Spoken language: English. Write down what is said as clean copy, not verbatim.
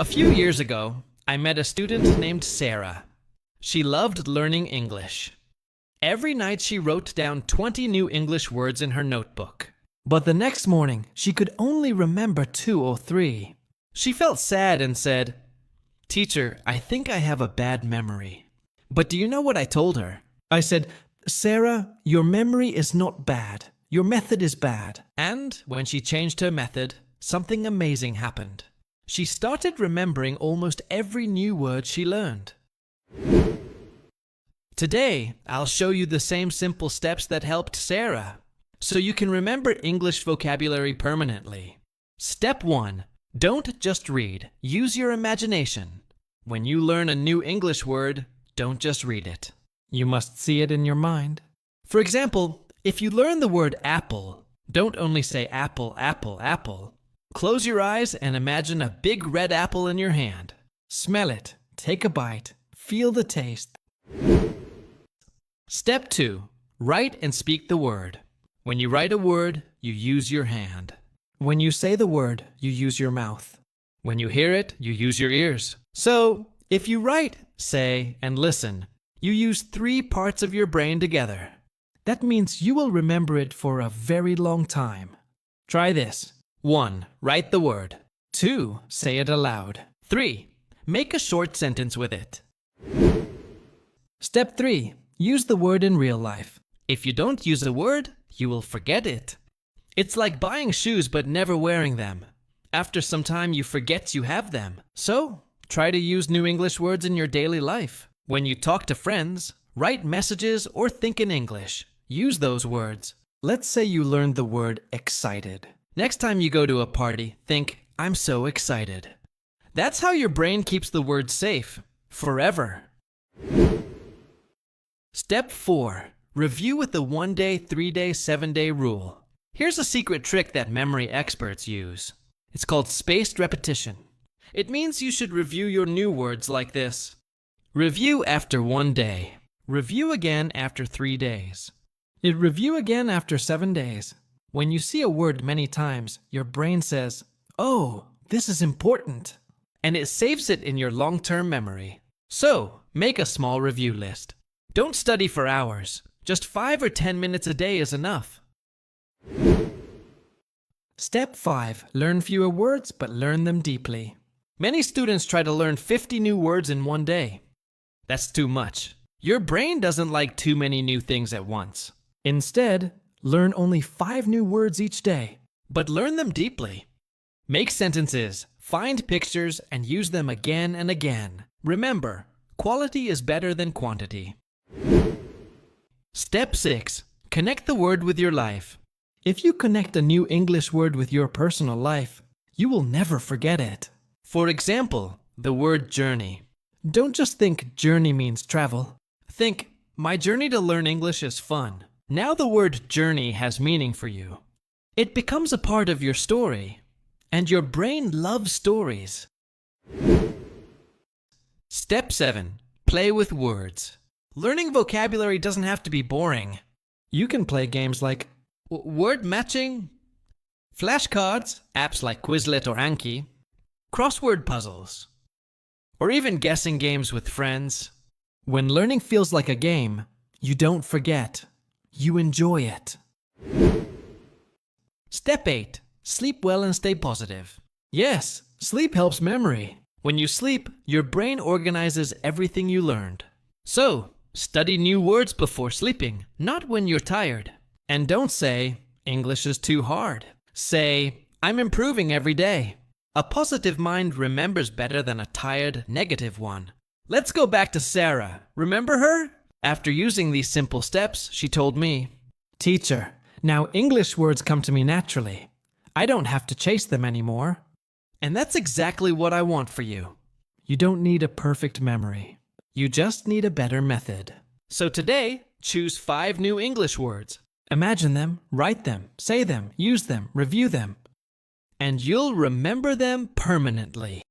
A few years ago, I met a student named Sarah. She loved learning English. Every night she wrote down 20 new English words in her notebook. But the next morning, she could only remember 2 or 3. She felt sad and said, "Teacher, I think I have a bad memory." But do you know what I told her? I said, "Sarah, your memory is not bad. Your method is bad." And when she changed her method, something amazing happened. She started remembering almost every new word she learned. Today, I'll show you the same simple steps that helped Sarah, so you can remember English vocabulary permanently. Step 1. Don't just read. Use your imagination. When you learn a new English word, don't just read it. You must see it in your mind. For example, if you learn the word apple, don't only say apple, apple, apple. Close your eyes and imagine a big red apple in your hand. Smell it, take a bite, feel the taste. Step 2. Write and speak the word. When you write a word, you use your hand. When you say the word, you use your mouth. When you hear it, you use your ears. So, if you write, say, and listen, you use 3 parts of your brain together. That means you will remember it for a very long time. Try this. 1. Write the word. 2. Say it aloud. 3. Make a short sentence with it. Step 3. Use the word in real life. If you don't use a word, you will forget it. It's like buying shoes but never wearing them. After some time, you forget you have them. So, try to use new English words in your daily life. When you talk to friends, write messages or think in English. Use those words. Let's say you learned the word excited. Next time you go to a party, think, "I'm so excited." That's how your brain keeps the word safe, forever. Step 4. Review with the 1-day, 3-day, 7-day rule. Here's a secret trick that memory experts use. It's called spaced repetition. It means you should review your new words like this. Review after 1 day. Review again after 3 days. Review again after 7 days. When you see a word many times, your brain says, "Oh, this is important," and it saves it in your long-term memory. So, make a small review list. Don't study for hours. Just 5 or 10 minutes a day is enough. Step 5. Learn fewer words, but learn them deeply. Many students try to learn 50 new words in 1 day. That's too much. Your brain doesn't like too many new things at once. Instead, learn only 5 new words each day, but learn them deeply. Make sentences, find pictures, and use them again and again. Remember, quality is better than quantity. Step 6. Connect the word with your life. If you connect a new English word with your personal life, you will never forget it. For example, the word journey. Don't just think journey means travel. Think, my journey to learn English is fun. Now the word journey has meaning for you. It becomes a part of your story, and your brain loves stories. Step 7. Play with words. Learning vocabulary doesn't have to be boring. You can play games like word matching, flashcards, apps like Quizlet or Anki, crossword puzzles, or even guessing games with friends. When learning feels like a game, you don't forget. You enjoy it. Step 8. Sleep well and stay positive. Yes, sleep helps memory. When you sleep, your brain organizes everything you learned. So, study new words before sleeping, not when you're tired. And don't say, "English is too hard." Say, "I'm improving every day." A positive mind remembers better than a tired, negative one. Let's go back to Sarah. Remember her? After using these simple steps, she told me, "Teacher, now English words come to me naturally. I don't have to chase them anymore." And that's exactly what I want for you. You don't need a perfect memory. You just need a better method. So today, choose 5 new English words. Imagine them, write them, say them, use them, review them. And you'll remember them permanently.